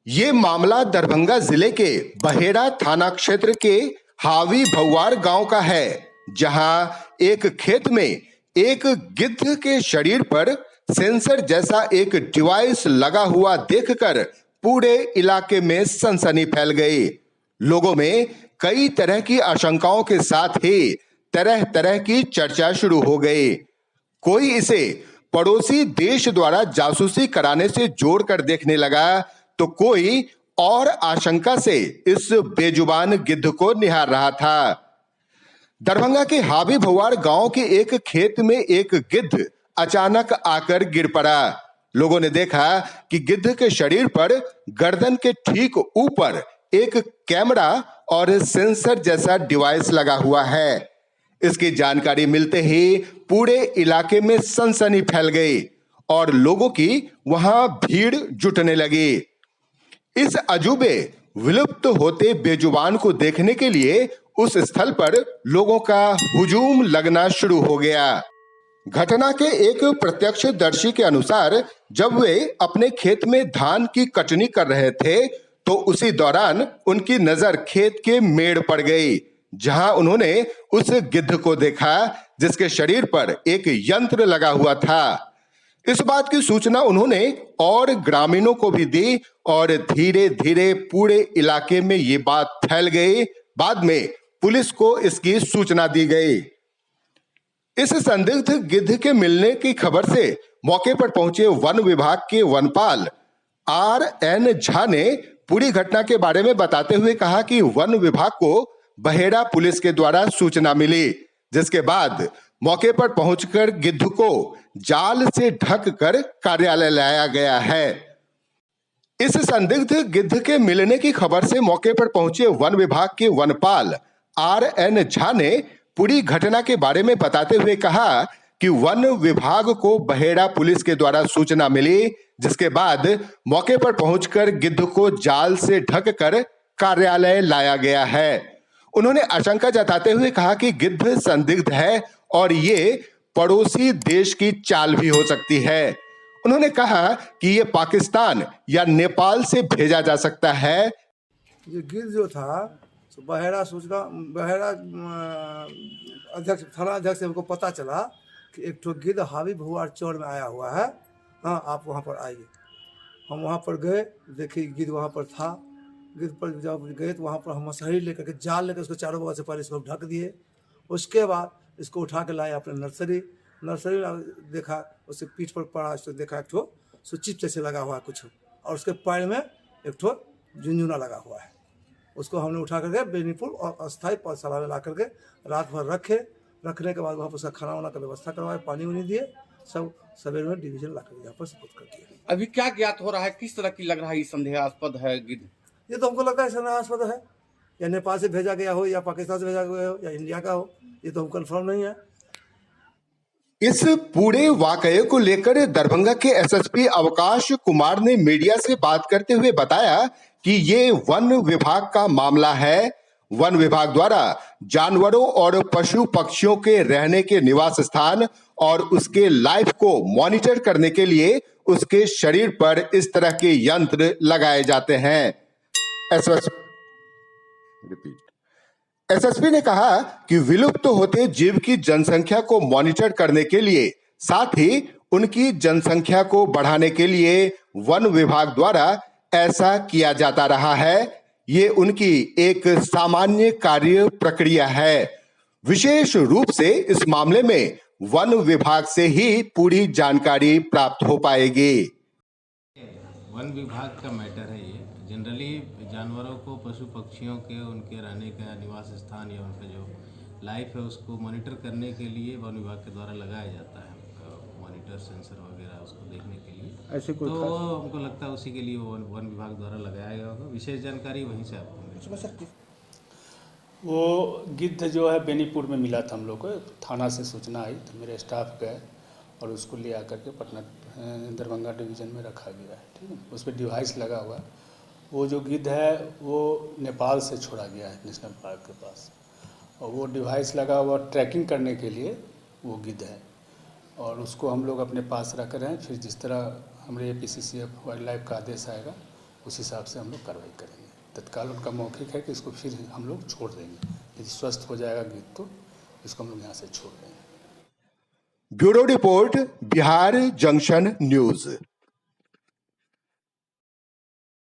ये मामला दरभंगा जिले के बहेड़ा थाना क्षेत्र के हावी भौवार गांव का है, जहां एक खेत में एक गिद्ध के शरीर पर सेंसर जैसा एक डिवाइस लगा हुआ देखकर पूरे इलाके में सनसनी फैल गई। लोगों में कई तरह की आशंकाओं के साथ ही तरह तरह की चर्चा शुरू हो गई। कोई इसे पड़ोसी देश द्वारा जासूसी कराने से जोड़कर देखने लगा, तो कोई और आशंका से इस बेजुबान गिद्ध को निहार रहा था। दरभंगा के हावी भौवार गांव के एक खेत में एक गिद्ध अचानक आकर गिर पड़ा। लोगों ने देखा कि गिद्ध के शरीर पर गर्दन के ठीक ऊपर एक कैमरा और सेंसर जैसा डिवाइस लगा हुआ है। इसकी जानकारी मिलते ही पूरे इलाके में सनसनी फैल गई और लोगों की वहां भीड़ जुटने लगी। इस अजूबे विलुप्त होते बेजुबान को देखने के लिए उस स्थल पर लोगों का हुजूम लगना शुरू हो गया। घटना के एक प्रत्यक्षदर्शी के अनुसार जब वे अपने खेत में धान की कटनी कर रहे थे, तो उसी दौरान उनकी नजर खेत के मेड़ पड़ गई, जहां उन्होंने उस गिद्ध को देखा जिसके शरीर पर एक यंत्र लगा हुआ था। इस बात की सूचना उन्होंने और ग्रामीणों को भी दी और धीरे धीरे पूरे इलाके में ये बात फैल गई। बाद में पुलिस को इसकी सूचना दी गई। इस संदिग्ध गिद्ध के मिलने की खबर से मौके पर पहुंचे वन विभाग के वनपाल RN झा ने पूरी घटना के बारे में बताते हुए कहा कि वन विभाग को बहेड़ा पुलिस के द्वारा सूचना मिली, जिसके बाद मौके पर पहुंचकर गिद्ध को जाल से ढककर कार्यालय लाया गया है। इस संदिग्ध गिद्ध के मिलने की खबर से मौके पर पहुंचे वन विभाग के वनपाल RN झा ने पूरी घटना के बारे में बताते हुए कहा कि वन विभाग को बहेड़ा पुलिस के द्वारा सूचना मिली, जिसके बाद मौके पर पहुंचकर गिद्ध को जाल से ढककर कार्यालय लाया गया है। उन्होंने आशंका जताते हुए कहा कि गिद्ध संदिग्ध है और ये पड़ोसी देश की चाल भी हो सकती है। उन्होंने कहा कि ये पाकिस्तान या नेपाल से भेजा जा सकता है। ये गिद्ध जो था तो बहेड़ा अध्यक्ष थाना अध्यक्ष से हमको पता चला कि एक ठो गिद्ध हावी भौवार चौर में आया हुआ है। हाँ, आप वहाँ पर आइए। हम वहाँ पर गए, देखिए गिद्ध वहाँ पर था। गिद्ध पर जब गए तो वहाँ पर हम मसहरी लेकर के जाल लेकर उसको चारों बगल से पहले इसको ढक दिए। उसके बाद इसको उठा के लाए अपने नर्सरी में देखा, उसके पीठ पर पड़ा, उसको देखा एक ठो चिप जैसे लगा हुआ है कुछ, और उसके पैर में एक ठो झुनझुना लगा हुआ है। उसको हमने उठा करके बेनीपुर और अस्थायी पौधशाला में ला करके रात भर रखने के बाद वहाँ पर उसका खाना वाना का व्यवस्था करवाए, पानी उनी दिए, सब सवेरे में डिवीजन ला कर यहाँ पर सपोर्ट कर दिया। अभी क्या ज्ञात हो रहा है, किस तरह की लग रहा है ये संदेहास्पद है गिद्ध? ये तो हमको लगता है संदेहास्पद है, या नेपाल से भेजा गया हो, या पाकिस्तान से भेजा गया हो, या इंडिया का हो, ये तो हम कंफर्म नहीं है। इस पूरे वाकये को लेकर दरभंगा के SSP अवकाश कुमार ने मीडिया से बात करते हुए बताया कि ये वन विभाग का मामला है। वन विभाग द्वारा जानवरों और पशु पक्षियों के रहने के निवास स्थान और उसके लाइफ को मॉनिटर करने के लिए उसके शरीर पर इस तरह के यंत्र लगाए जाते हैं। SSP ने कहा कि विलुप्त होते जीव की जनसंख्या को मॉनिटर करने के लिए, साथ ही उनकी जनसंख्या को बढ़ाने के लिए वन विभाग द्वारा ऐसा किया जाता रहा है। ये उनकी एक सामान्य कार्य प्रक्रिया है। विशेष रूप से इस मामले में वन विभाग से ही पूरी जानकारी प्राप्त हो पाएगी। वन विभाग का मैटर है ये। जनरली जानवरों को, पशु पक्षियों के, उनके रहने का निवास स्थान या उनका जो लाइफ है उसको मॉनिटर करने के लिए वन विभाग के द्वारा लगाया जाता है मॉनिटर सेंसर वगैरह, उसको देखने के लिए। ऐसे कोई तो हमको लगता है उसी के लिए वन विभाग द्वारा लगाया गया होगा। विशेष जानकारी वहीं से आपको मिलेगी। वो गिद्ध जो है बेनीपुर में मिला था हम लोग को, थाना से सूचना आई तो मेरे स्टाफ गए और उसको ले आकर के पटना दरभंगा डिवीज़न में रखा गया है। ठीक है, उस पर डिवाइस लगा हुआ है। वो जो गिद्ध है वो नेपाल से छोड़ा गया है नेशनल पार्क के पास, और वो डिवाइस लगा हुआ ट्रैकिंग करने के लिए वो गिद्ध है, और उसको हम लोग अपने पास रख रहे हैं। फिर जिस तरह हमारे APCCF वाइल्ड लाइफ का आदेश आएगा उस हिसाब से हम लोग कार्रवाई करेंगे। तत्काल उनका मौखिक है कि इसको फिर हम लोग छोड़ देंगे, यदि स्वस्थ हो जाएगा गिद्ध तो इसको हम लोग यहाँ से छोड़ देंगे। Bureau report, Bihar junction news.